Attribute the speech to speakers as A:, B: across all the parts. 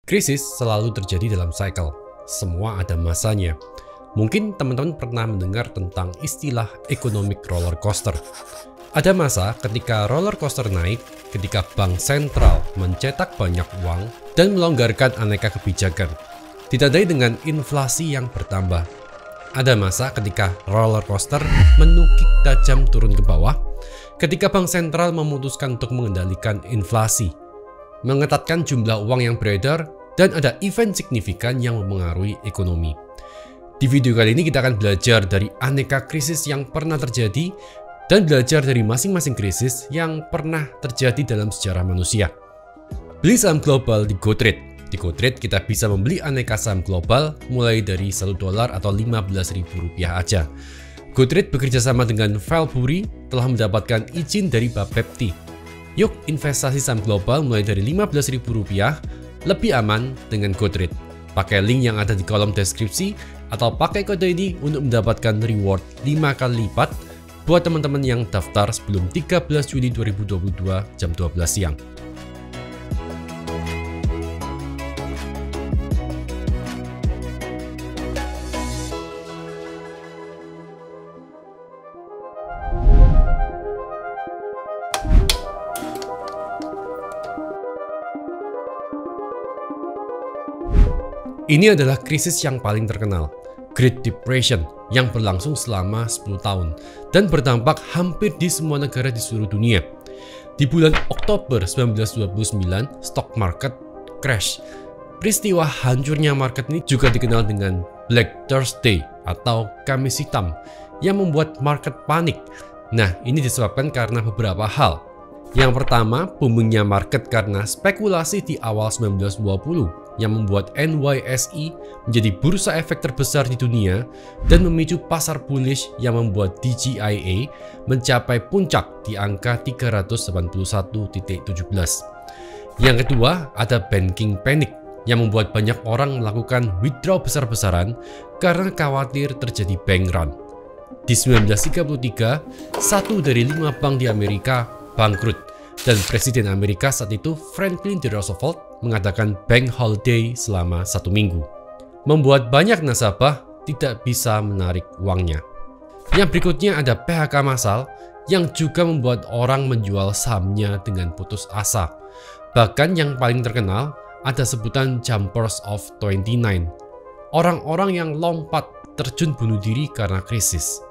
A: Krisis selalu terjadi dalam cycle, semua ada masanya. Mungkin teman-teman pernah mendengar tentang istilah economic roller coaster. Ada masa ketika roller coaster naik, ketika bank sentral mencetak banyak uang dan melonggarkan aneka kebijakan, ditandai dengan inflasi yang bertambah. Ada masa ketika roller coaster menukik tajam turun ke bawah, ketika bank sentral memutuskan untuk mengendalikan inflasi, mengetatkan jumlah uang yang beredar, dan ada event signifikan yang mempengaruhi ekonomi. Di video kali ini kita akan belajar dari aneka krisis yang pernah terjadi dan belajar dari masing-masing krisis yang pernah terjadi dalam sejarah manusia. Beli saham global di GoTrade. Di GoTrade kita bisa membeli aneka saham global mulai dari $1 atau Rp15.000 aja. GoTrade bekerja sama dengan Valbury telah mendapatkan izin dari Bapepti. Yuk investasi saham global mulai dari Rp15.000 lebih aman dengan GoTrade. Pakai link yang ada di kolom deskripsi atau pakai kode ini untuk mendapatkan reward 5 kali lipat buat teman-teman yang daftar sebelum 13 Juli 2022 jam 12 siang. Ini adalah krisis yang paling terkenal, Great Depression, yang berlangsung selama 10 tahun dan berdampak hampir di semua negara di seluruh dunia. Di bulan Oktober 1929, stock market crash. Peristiwa hancurnya market ini juga dikenal dengan Black Thursday atau Kamis Hitam yang membuat market panik. Nah, ini disebabkan karena beberapa hal. Yang pertama, boomingnya market karena spekulasi di awal 1920 yang membuat NYSE menjadi bursa efek terbesar di dunia dan memicu pasar bullish yang membuat DJIA mencapai puncak di angka 381.17. Yang kedua, ada banking panic yang membuat banyak orang melakukan withdraw besar-besaran karena khawatir terjadi bank run. Di 1933, 1 dari 5 bank di Amerika bangkrut dan Presiden Amerika saat itu Franklin D. Roosevelt mengadakan bank holiday selama 1 minggu, membuat banyak nasabah tidak bisa menarik uangnya. Yang berikutnya ada PHK massal yang juga membuat orang menjual sahamnya dengan putus asa. Bahkan yang paling terkenal ada sebutan Jumpers of 29, orang-orang yang lompat terjun bunuh diri karena krisis.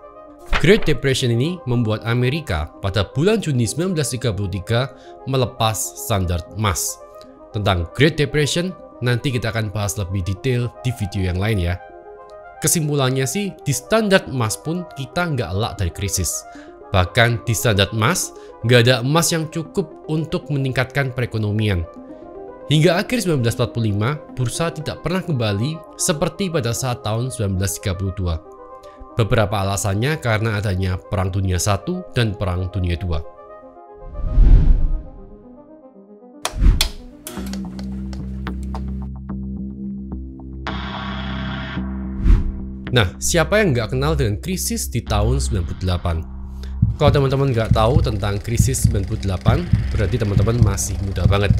A: Great Depression ini membuat Amerika pada bulan Juni 1933 melepas standar emas. Tentang Great Depression, nanti kita akan bahas lebih detail di video yang lain ya. Kesimpulannya sih, di standar emas pun kita nggak elak dari krisis. Bahkan di standar emas, nggak ada emas yang cukup untuk meningkatkan perekonomian. Hingga akhir 1945, bursa tidak pernah kembali seperti pada saat tahun 1932. Beberapa alasannya karena adanya Perang Dunia I dan Perang Dunia II. Nah, siapa yang nggak kenal dengan krisis di tahun 98? Kalau teman-teman nggak tahu tentang krisis 98, berarti teman-teman masih muda banget.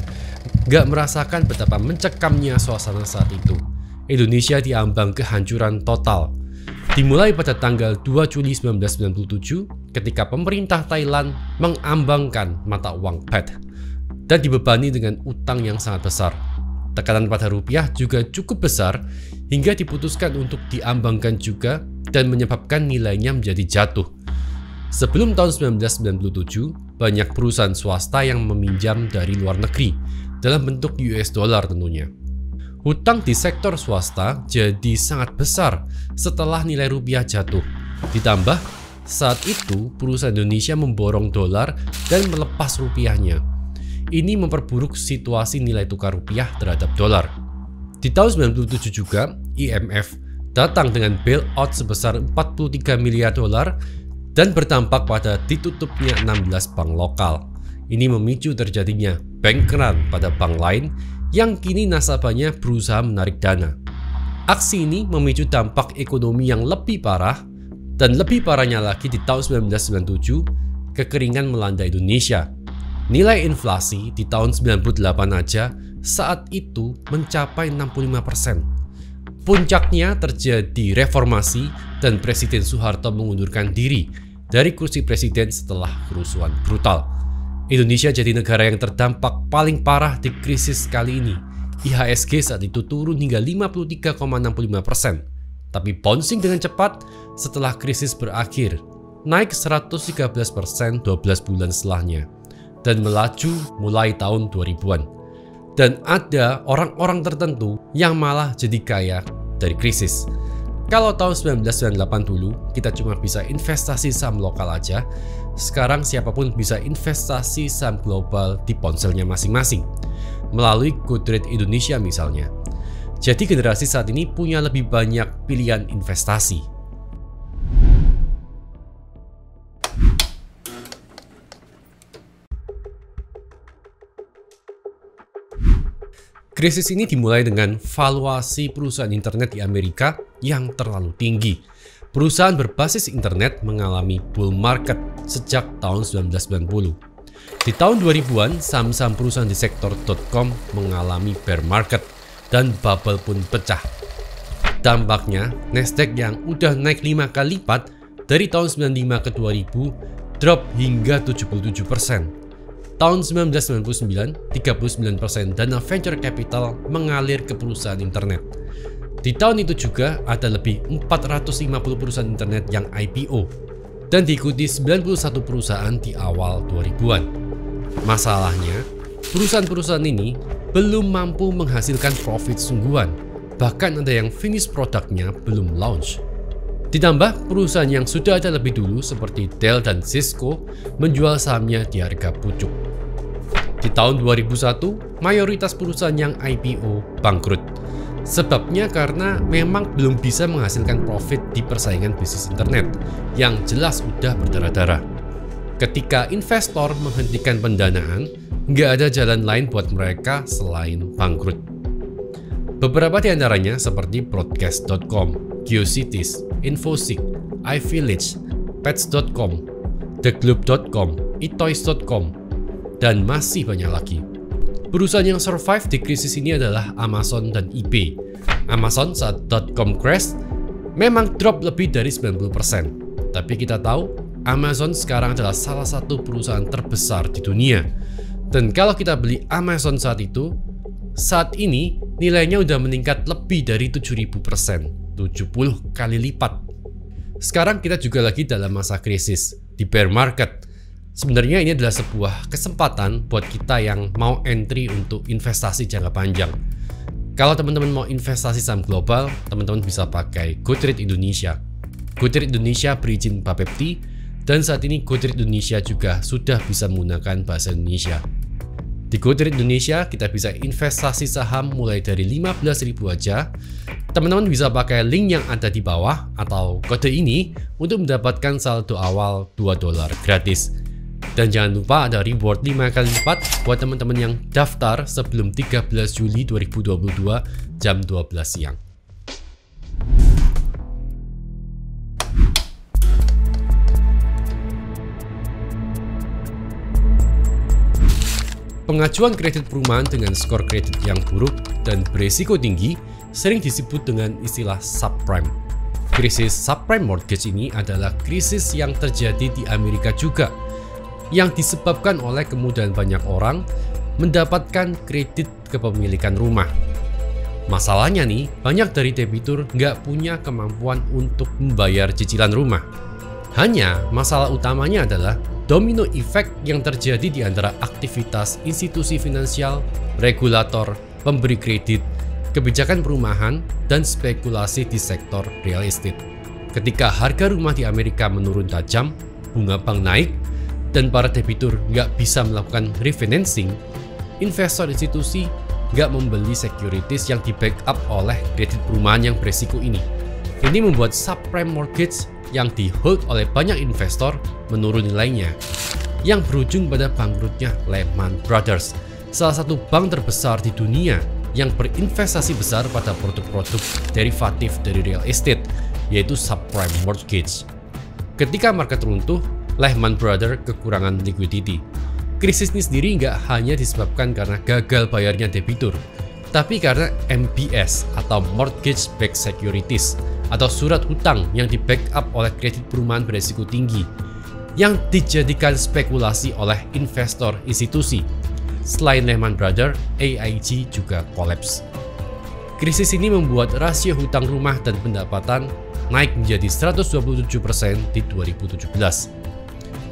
A: Nggak merasakan betapa mencekamnya suasana saat itu. Indonesia diambang kehancuran total. Dimulai pada tanggal 2 Juli 1997 ketika pemerintah Thailand mengambangkan mata uang baht dan dibebani dengan utang yang sangat besar. Tekanan pada rupiah juga cukup besar hingga diputuskan untuk diambangkan juga dan menyebabkan nilainya menjadi jatuh. Sebelum tahun 1997, banyak perusahaan swasta yang meminjam dari luar negeri dalam bentuk US dollar tentunya. Hutang di sektor swasta jadi sangat besar setelah nilai rupiah jatuh. Ditambah, saat itu perusahaan Indonesia memborong dolar dan melepas rupiahnya. Ini memperburuk situasi nilai tukar rupiah terhadap dolar. Di tahun 1997 juga, IMF datang dengan bailout sebesar 43 miliar dolar dan berdampak pada ditutupnya 16 bank lokal. Ini memicu terjadinya bank run pada bank lain yang kini nasabahnya berusaha menarik dana. Aksi ini memicu dampak ekonomi yang lebih parah, dan lebih parahnya lagi di tahun 1997, kekeringan melanda Indonesia. Nilai inflasi di tahun 98 aja saat itu mencapai 65%. Puncaknya terjadi reformasi dan Presiden Soeharto mengundurkan diri dari kursi presiden setelah kerusuhan brutal. Indonesia jadi negara yang terdampak paling parah di krisis kali ini. IHSG saat itu turun hingga 53,65%, tapi bouncing dengan cepat setelah krisis berakhir, naik 113% 12 bulan setelahnya, dan melaju mulai tahun 2000-an. Dan ada orang-orang tertentu yang malah jadi kaya dari krisis. Kalau tahun 1998 dulu kita cuma bisa investasi saham lokal aja, sekarang siapapun bisa investasi saham global di ponselnya masing-masing, melalui GoTrade Indonesia misalnya. Jadi generasi saat ini punya lebih banyak pilihan investasi. Krisis ini dimulai dengan valuasi perusahaan internet di Amerika yang terlalu tinggi. Perusahaan berbasis internet mengalami bull market sejak tahun 1990. Di tahun 2000-an, saham-saham perusahaan di sektor .com mengalami bear market dan bubble pun pecah. Dampaknya, Nasdaq yang udah naik 5 kali lipat dari tahun 95 ke 2000 drop hingga 77%. Tahun 1999, 39% dana venture capital mengalir ke perusahaan internet. Di tahun itu juga ada lebih 450 perusahaan internet yang IPO dan diikuti 91 perusahaan di awal 2000-an. Masalahnya, perusahaan-perusahaan ini belum mampu menghasilkan profit sungguhan, bahkan ada yang finish produknya belum launch. Ditambah perusahaan yang sudah ada lebih dulu seperti Dell dan Cisco menjual sahamnya di harga pucuk. Di tahun 2001, mayoritas perusahaan yang IPO bangkrut. Sebabnya karena memang belum bisa menghasilkan profit di persaingan bisnis internet yang jelas udah berdarah-darah. Ketika investor menghentikan pendanaan, nggak ada jalan lain buat mereka selain bangkrut. Beberapa di antaranya seperti Broadcast.com, GeoCities, Infosys, iVillage, Pets.com, TheGlobe.com, eToys.com, dan masih banyak lagi. Perusahaan yang survive di krisis ini adalah Amazon dan eBay. Amazon saat .com crash memang drop lebih dari 90%. Tapi kita tahu Amazon sekarang adalah salah satu perusahaan terbesar di dunia. Dan kalau kita beli Amazon saat itu, saat ini nilainya udah meningkat lebih dari 7.000%, 70 kali lipat. Sekarang kita juga lagi dalam masa krisis, di bear market. Sebenarnya ini adalah sebuah kesempatan buat kita yang mau entry untuk investasi jangka panjang. Kalau teman-teman mau investasi saham global, teman-teman bisa pakai GoTrade Indonesia. GoTrade Indonesia berizin Bapepti, dan saat ini GoTrade Indonesia juga sudah bisa menggunakan bahasa Indonesia. Di GoTrade Indonesia kita bisa investasi saham mulai dari 15.000 aja. Teman-teman bisa pakai link yang ada di bawah atau kode ini untuk mendapatkan saldo awal $2 gratis. Dan jangan lupa ada reward 5 kali lipat buat teman-teman yang daftar sebelum 13 Juli 2022 jam 12 siang. Pengajuan kredit perumahan dengan skor kredit yang buruk dan beresiko tinggi sering disebut dengan istilah subprime. Krisis subprime mortgage ini adalah krisis yang terjadi di Amerika juga, yang disebabkan oleh kemudahan banyak orang mendapatkan kredit kepemilikan rumah. Masalahnya nih, banyak dari debitur nggak punya kemampuan untuk membayar cicilan rumah. Hanya masalah utamanya adalah domino effect yang terjadi di antara aktivitas institusi finansial, regulator, pemberi kredit, kebijakan perumahan, dan spekulasi di sektor real estate. Ketika harga rumah di Amerika menurun tajam, bunga bank naik, dan para debitur nggak bisa melakukan refinancing, investor institusi nggak membeli securities yang di-backup oleh kredit perumahan yang beresiko ini. Ini membuat subprime mortgage yang di-hold oleh banyak investor menurun nilainya, yang berujung pada bangkrutnya Lehman Brothers, salah satu bank terbesar di dunia yang berinvestasi besar pada produk-produk derivatif dari real estate, yaitu subprime mortgage. Ketika market runtuh, Lehman Brothers kekurangan liquidity. Krisis ini sendiri nggak hanya disebabkan karena gagal bayarnya debitur, tapi karena MBS atau Mortgage Backed Securities atau surat hutang yang di-backup oleh kredit perumahan beresiko tinggi yang dijadikan spekulasi oleh investor institusi. Selain Lehman Brothers, AIG juga kolaps. Krisis ini membuat rasio hutang rumah dan pendapatan naik menjadi 127% di 2017.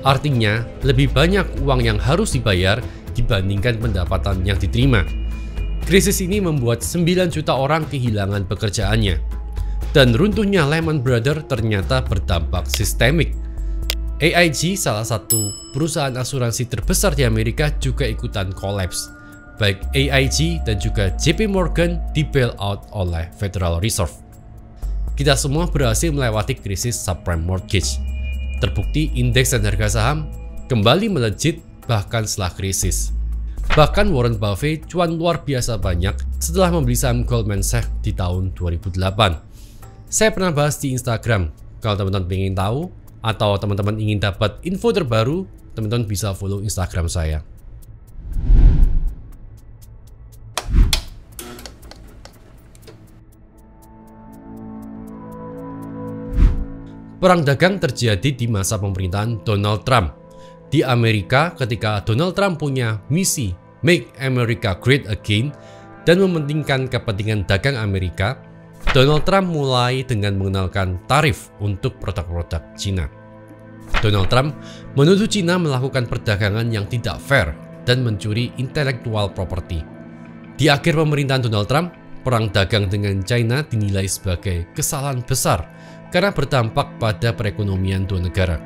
A: Artinya, lebih banyak uang yang harus dibayar dibandingkan pendapatan yang diterima. Krisis ini membuat 9 juta orang kehilangan pekerjaannya. Dan runtuhnya Lehman Brothers ternyata berdampak sistemik. AIG, salah satu perusahaan asuransi terbesar di Amerika, juga ikutan kolaps. Baik AIG dan juga JP Morgan di-bailout oleh Federal Reserve. Kita semua berhasil melewati krisis subprime mortgage. Terbukti indeks dan harga saham kembali melejit bahkan setelah krisis. Bahkan Warren Buffett cuan luar biasa banyak setelah membeli saham Goldman Sachs di tahun 2008. Saya pernah bahas di Instagram. Kalau teman-teman ingin tahu atau teman-teman ingin dapat info terbaru, teman-teman bisa follow Instagram saya. Perang dagang terjadi di masa pemerintahan Donald Trump. Di Amerika, ketika Donald Trump punya misi Make America Great Again dan mementingkan kepentingan dagang Amerika, Donald Trump mulai dengan mengenalkan tarif untuk produk-produk Cina. Donald Trump menuduh Cina melakukan perdagangan yang tidak fair dan mencuri intellectual property. Di akhir pemerintahan Donald Trump, perang dagang dengan China dinilai sebagai kesalahan besar karena berdampak pada perekonomian dua negara.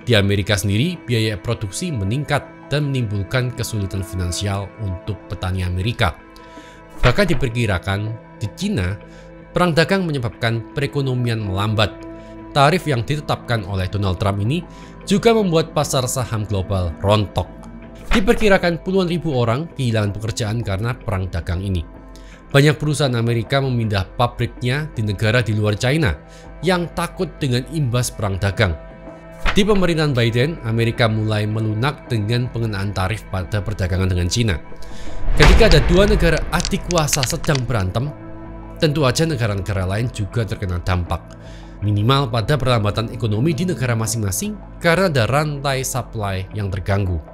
A: Di Amerika sendiri, biaya produksi meningkat dan menimbulkan kesulitan finansial untuk petani Amerika. Bahkan diperkirakan di Cina, perang dagang menyebabkan perekonomian melambat. Tarif yang ditetapkan oleh Donald Trump ini juga membuat pasar saham global rontok. Diperkirakan puluhan ribu orang kehilangan pekerjaan karena perang dagang ini. Banyak perusahaan Amerika memindah pabriknya di negara di luar China yang takut dengan imbas perang dagang. Di pemerintahan Biden, Amerika mulai melunak dengan pengenaan tarif pada perdagangan dengan Cina. Ketika ada dua negara adik kuasa sedang berantem, tentu saja negara-negara lain juga terkena dampak. Minimal pada perlambatan ekonomi di negara masing-masing karena ada rantai supply yang terganggu.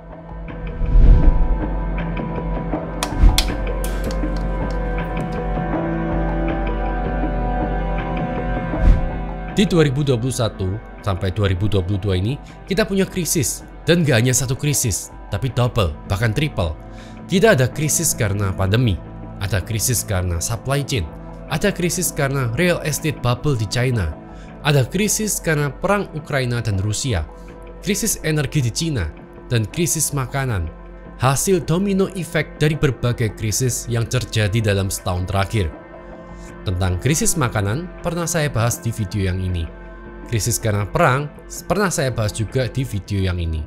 A: Di 2021 sampai 2022 ini, kita punya krisis. Dan gak hanya satu krisis, tapi double, bahkan triple. Kita ada krisis karena pandemi, ada krisis karena supply chain, ada krisis karena real estate bubble di China, ada krisis karena perang Ukraina dan Rusia, krisis energi di Cina, dan krisis makanan. Hasil domino effect dari berbagai krisis yang terjadi dalam setahun terakhir. Tentang krisis makanan, pernah saya bahas di video yang ini. Krisis karena perang, pernah saya bahas juga di video yang ini.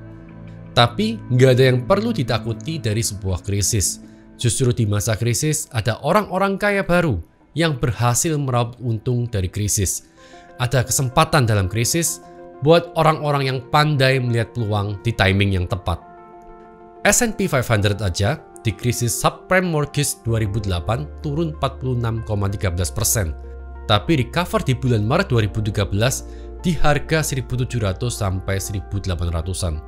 A: Tapi, nggak ada yang perlu ditakuti dari sebuah krisis. Justru di masa krisis, ada orang-orang kaya baru yang berhasil meraup untung dari krisis. Ada kesempatan dalam krisis buat orang-orang yang pandai melihat peluang di timing yang tepat. S&P 500 aja di krisis subprime mortgage 2008 turun 46,13%, tapi recover di bulan Maret 2013 di harga 1.700 sampai 1.800-an.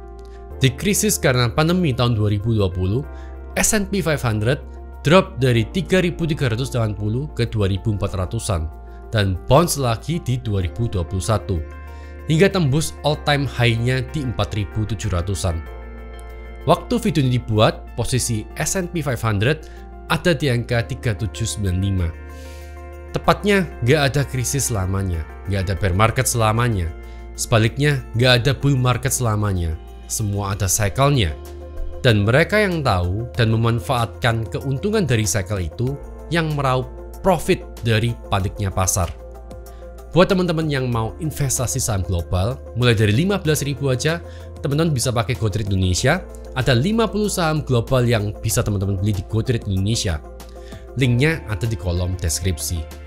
A: Di krisis karena pandemi tahun 2020, S&P 500 drop dari 3.380 ke 2.400-an dan bounce lagi di 2021 hingga tembus all-time high-nya di 4.700-an. Waktu video ini dibuat, posisi S&P 500 ada di angka 3795. Tepatnya, nggak ada krisis selamanya, nggak ada bear market selamanya. Sebaliknya, nggak ada bull market selamanya. Semua ada cycle-nya. Dan mereka yang tahu dan memanfaatkan keuntungan dari cycle itu yang meraup profit dari paniknya pasar. Buat teman-teman yang mau investasi saham global, mulai dari 15.000 aja, teman-teman bisa pakai GoTrade Indonesia. Ada 50 saham global yang bisa teman-teman beli di GoTrade Indonesia. Linknya ada di kolom deskripsi.